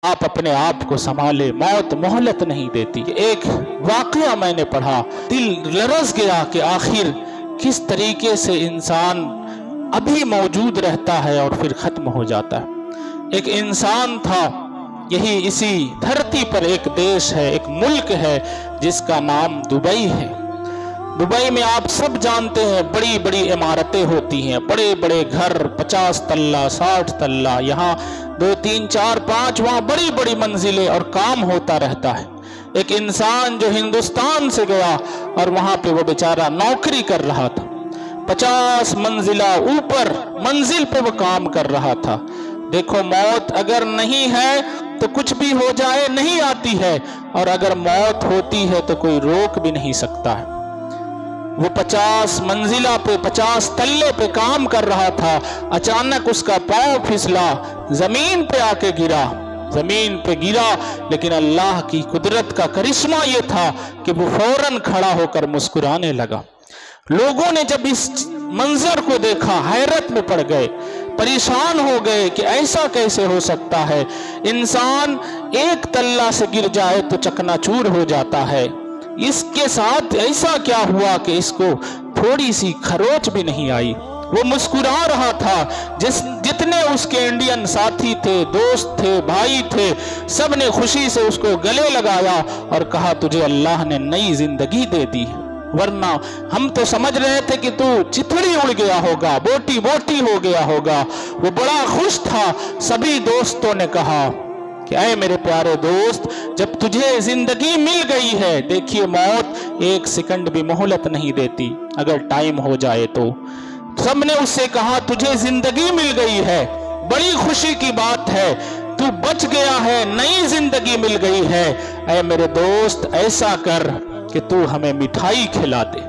آپ اپنے آپ کو سنبھالے، موت مہلت نہیں دیتی۔ ایک واقعہ میں نے پڑھا، دل لرز گیا کہ آخر کس طریقے سے انسان ابھی موجود رہتا ہے اور پھر ختم ہو جاتا ہے۔ ایک انسان تھا، یہی اسی دھرتی پر ایک دیش ہے، ایک ملک ہے جس کا نام دبئی ہے۔ دبئی میں آپ سب جانتے ہیں بڑی بڑی عمارتیں ہوتی ہیں، بڑے بڑے گھر، 50 تلہ 60 تلہ، یہاں 2 3 4 5، وہاں بڑی بڑی منزلیں اور کام ہوتا رہتا ہے۔ ایک انسان جو ہندوستان سے گیا اور وہاں پہ وہ بیچارہ نوکری کر رہا تھا، 50 منزلہ اوپر منزل پہ وہ کام کر رہا تھا۔ دیکھو، موت اگر نہیں ہے تو کچھ بھی ہو جائے نہیں آتی ہے، اور اگر موت ہوتی ہے تو کوئی روک بھی نہیں سکتا ہے۔ وہ 50 منزلہ پہ 50 تلے پہ کام کر رہا تھا، اچانک اس کا پاؤں پھسلا، زمین پہ آ کے گرا، زمین پہ گرا، لیکن اللہ کی قدرت کا کرشمہ یہ تھا کہ وہ فوراً کھڑا ہو کر مسکرانے لگا۔ لوگوں نے جب اس منظر کو دیکھا حیرت میں پڑ گئے، پریشان ہو گئے کہ ایسا کیسے ہو سکتا ہے، انسان ایک تلہ سے گر جائے تو چکنا چور ہو جاتا ہے، اس کے ساتھ ایسا کیا ہوا کہ اس کو تھوڑی سی خروچ بھی نہیں آئی۔ وہ مسکرا رہا تھا، جتنے اس کے انڈین ساتھی تھے، دوست تھے، بھائی تھے، سب نے خوشی سے اس کو گلے لگایا اور کہا تجھے اللہ نے نئی زندگی دے دی، ورنہ ہم تو سمجھ رہے تھے کہ تو چتھڑی اڑ گیا ہوگا، بوٹی بوٹی ہو گیا ہوگا۔ وہ بڑا خوش تھا۔ سبھی دوستوں نے کہا کہ اے میرے پیارے دوست، جب تجھے زندگی مل گئی ہے، دیکھیے موت ایک سیکنڈ بھی مہلت نہیں دیتی اگر ٹائم ہو جائے تو۔ سب نے اس سے کہا تجھے زندگی مل گئی ہے، بڑی خوشی کی بات ہے، تو بچ گیا ہے، نئی زندگی مل گئی ہے، اے میرے دوست ایسا کر کہ تو ہمیں مٹھائی کھلا دے۔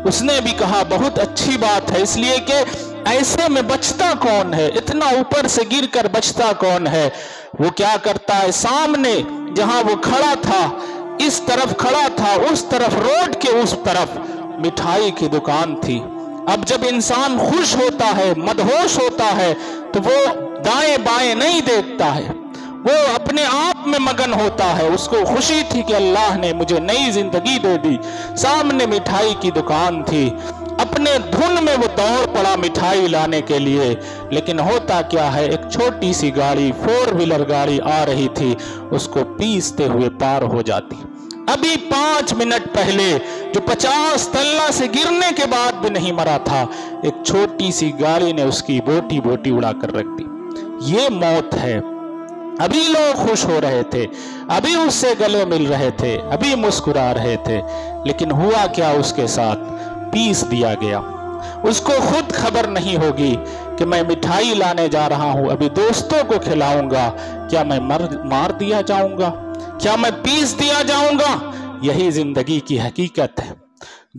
اس نے بھی کہا بہت اچھی بات ہے، اس لیے کہ ایسے میں بچتا کون ہے، اتنا اوپر سے گر کر بچتا کون ہے۔ وہ کیا کرتا ہے، سامنے جہاں وہ کھڑا تھا، اس طرف کھڑا تھا، اس طرف روڈ کے اس طرف مٹھائی کی دکان تھی۔ اب جب انسان خوش ہوتا ہے، مدہوش ہوتا ہے، تو وہ دائیں بائیں نہیں دیکھتا ہے، وہ اپنے آپ میں مگن ہوتا ہے۔ اس کو خوشی تھی کہ اللہ نے مجھے نئی زندگی دے دی۔ سامنے مٹھائی کی دکان تھی، اپنے دھن میں وہ دوڑ پڑا مٹھائی لانے کے لیے، لیکن ہوتا کیا ہے، ایک چھوٹی سی گاڑی 4 ویلر گاڑی آ رہی تھی، اس کو پیستے ہوئے پار ہو جاتی۔ ابھی 5 منٹ پہلے جو 50 تلہ سے گرنے کے بعد بھی نہیں مرا تھا، ایک چھوٹی سی گاڑی نے اس کی بوٹی بوٹی اڑا کر رکھ دی۔ یہ موت ہے۔ ابھی لوگ خوش ہو رہے تھے، ابھی اس سے گلے مل رہے تھے، ابھی مسکرا رہے تھے، لیکن ہوا کیا، اس کے ساتھ پیس دیا گیا۔ اس کو خود خبر نہیں ہوگی کہ میں مٹھائی لانے جا رہا ہوں، ابھی دوستوں کو کھلاؤں گا، کیا میں مار دیا جاؤں گا، کیا میں پیس دیا جاؤں گا۔ یہی زندگی کی حقیقت ہے۔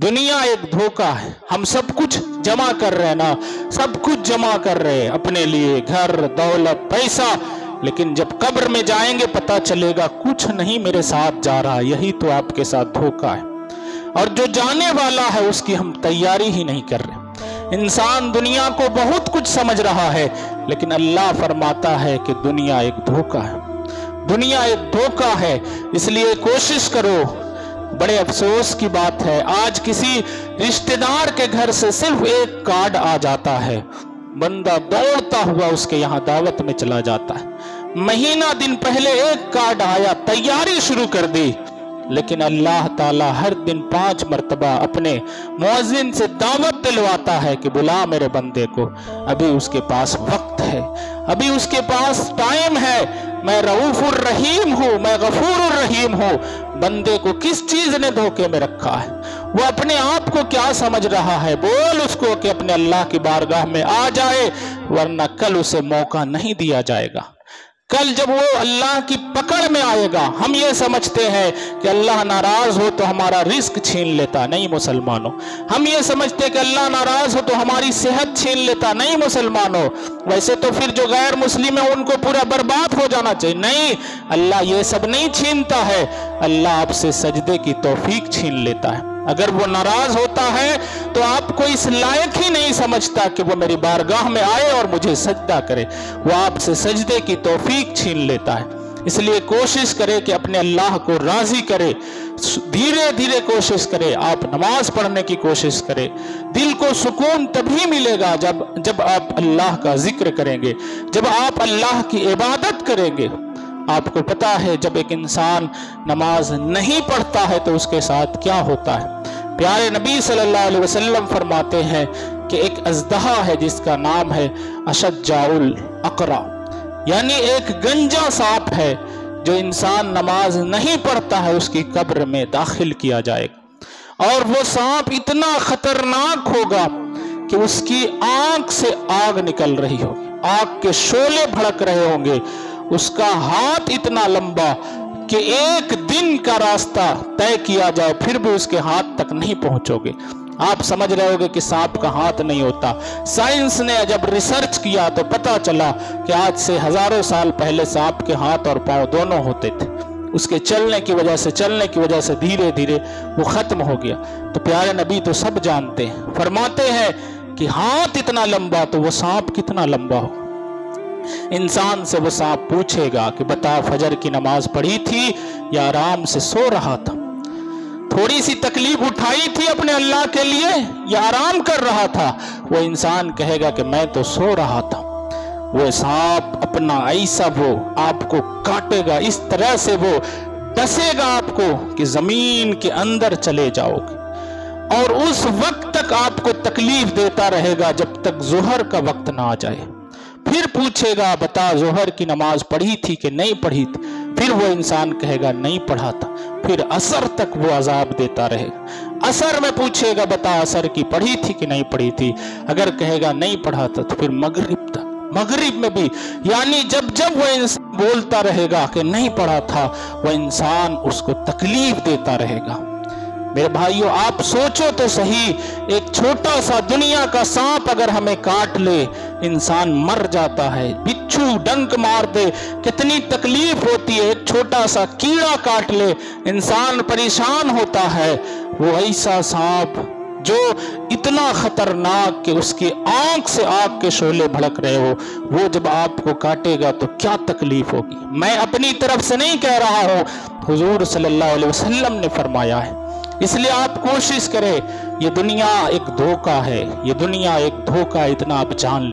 دنیا ایک دھوکہ ہے۔ ہم سب کچھ جمع کر رہے نا، سب کچھ جمع کر رہے اپنے لیے، گھر، دولت، پیسہ، لیکن جب قبر میں جائیں گے پتہ چلے گا کچھ نہیں میرے ساتھ جا رہا۔ یہی تو آپ کے ساتھ دھوکہ ہے، اور جو جانے والا ہے اس کی ہم تیاری ہی نہیں کر رہے۔ انسان دنیا کو بہت کچھ سمجھ رہا ہے، لیکن اللہ فرماتا ہے کہ دنیا ایک دھوکہ ہے، دنیا ایک دھوکہ ہے۔ اس لیے کوشش کرو۔ بڑے افسوس کی بات ہے، آج کسی رشتہ دار کے گھر سے صرف ایک کارڈ آ جاتا ہے، بندہ دوڑتا ہوا اس کے یہاں دعوت میں چلا جاتا ہے۔ مہینہ دن پہلے ایک کارڈ آیا، تیاری شروع کر دی، لیکن اللہ تعالیٰ ہر دن 5 مرتبہ اپنے مؤذن سے دعوت دلواتا ہے کہ بلا میرے بندے کو، ابھی اس کے پاس وقت ہے، ابھی اس کے پاس ٹائم ہے۔ میں رؤوف الرحیم ہوں، میں غفور الرحیم ہوں۔ بندے کو کس چیز نے دھوکے میں رکھا ہے، وہ اپنے آپ کو کیا سمجھ رہا ہے، بول اس کو کہ اپنے اللہ کی بارگاہ میں آ جائے، ورنہ کل اسے موقع نہیں دیا جائے گا۔ کل جب وہ اللہ کی پکڑ میں آئے گا، ہم یہ سمجھتے ہیں کہ اللہ ناراض ہو تو ہمارا رزق چھین لیتا، نہیں مسلمانوں۔ ہم یہ سمجھتے کہ اللہ ناراض ہو تو ہماری صحت چھین لیتا، نہیں مسلمانوں۔ ویسے تو پھر جو غیر مسلم ہیں ان کو پورا برباد ہو جانا چاہیے، نہیں، اللہ یہ سب نہیں چھینتا ہے، اللہ آپ سے سجدے کی توفیق چھین لیتا ہے۔ اگر وہ ناراض ہوتا ہے تو آپ کو اس لائق ہی نہیں سمجھتا کہ وہ میری بارگاہ میں آئے اور مجھے سجدہ کرے، وہ آپ سے سجدے کی توفیق چھین لیتا ہے۔ اس لیے کوشش کرے کہ اپنے اللہ کو راضی کرے، دھیرے دھیرے کوشش کرے، آپ نماز پڑھنے کی کوشش کرے۔ دل کو سکون تبھی ملے گا جب آپ اللہ کا ذکر کریں گے، جب آپ اللہ کی عبادت کریں گے۔ آپ کو پتا ہے جب ایک انسان نماز نہیں پڑھتا ہے تو اس کے ساتھ کیا ہوتا ہے۔ پیارے نبی صلی اللہ علیہ وسلم فرماتے ہیں کہ ایک اژدہا ہے جس کا نام ہے اشجاع الاقرع، یعنی ایک گنجا سانپ ہے، جو انسان نماز نہیں پڑھتا ہے اس کی قبر میں داخل کیا جائے گا، اور وہ سانپ اتنا خطرناک ہوگا کہ اس کی آنکھ سے آگ نکل رہی ہوگی، آگ کے شعلے بھڑک رہے ہوں گے، اس کا ہاتھ اتنا لمبا کہ ایک دن کا راستہ طے کیا جائے پھر بھی اس کے ہاتھ تک نہیں پہنچو گے۔ آپ سمجھ رہے ہوگے کہ سانپ کا ہاتھ نہیں ہوتا۔ سائنس نے جب ریسرچ کیا تو پتا چلا کہ آج سے ہزاروں سال پہلے سانپ کے ہاتھ اور پاؤں دونوں ہوتے تھے، اس کے چلنے کی وجہ سے دھیرے دھیرے وہ ختم ہو گیا۔ تو پیارے نبی تو سب جانتے ہیں، فرماتے ہیں کہ ہاتھ اتنا لمبا تو وہ سانپ کتنا لمبا ہو۔ انسان سے وہ سانپ پوچھے گا کہ بتا فجر کی نماز پڑھی تھی یا آرام سے سو رہا تھا، تھوڑی سی تکلیف اٹھائی تھی اپنے اللہ کے لیے یا آرام کر رہا تھا؟ وہ انسان کہے گا کہ میں تو سو رہا تھا۔ وہ سانپ اپنا ایسا وہ آپ کو کاٹے گا، اس طرح سے وہ ڈسے گا آپ کو کہ زمین کے اندر چلے جاؤ گے، اور اس وقت تک آپ کو تکلیف دیتا رہے گا جب تک ظہر کا وقت نہ آ جائے۔ پھر پوچھے گا بتا ظہر کی نماز پڑھی تھی کہ نہیں پڑھی تھی؟ پھر وہ انسان کہے گا نہیں پڑھا تھا۔ پھر عصر تک وہ عذاب دیتا رہے گا۔ عصر میں پوچھے گا بتا عصر کی پڑھی تھی کہ نہیں پڑھی تھی؟ اگر کہے گا نہیں پڑھا تھا تو پھر مغرب تک، مغرب میں بھی، یعنی جب وہ انسان بولتا رہے گا کہ نہیں پڑھا تھا، وہ انسان اس کو تکلیف دیتا رہے گا۔ میرے بھائیو، آپ سوچو تو صحیح، ایک چھوٹا سا دنیا کا سانپ اگر ہمیں کاٹ لے انسان مر جاتا ہے، بچھو ڈنک مار دے کتنی تکلیف ہوتی ہے، ایک چھوٹا سا کیڑا کاٹ لے انسان پریشان ہوتا ہے۔ وہ ایسا سانپ جو اتنا خطرناک کہ اس کی آنکھ سے آگ کے شعلے بھڑک رہے ہو، وہ جب آپ کو کاٹے گا تو کیا تکلیف ہوگی۔ میں اپنی طرف سے نہیں کہہ رہا ہوں، حضور صلی اللہ علیہ وسلم نے فرمایا ہے۔ اس لیے آپ کوشش کریں، یہ دنیا ایک دھوکہ ہے، یہ دنیا ایک دھوکہ، اتنا آپ جان لیں۔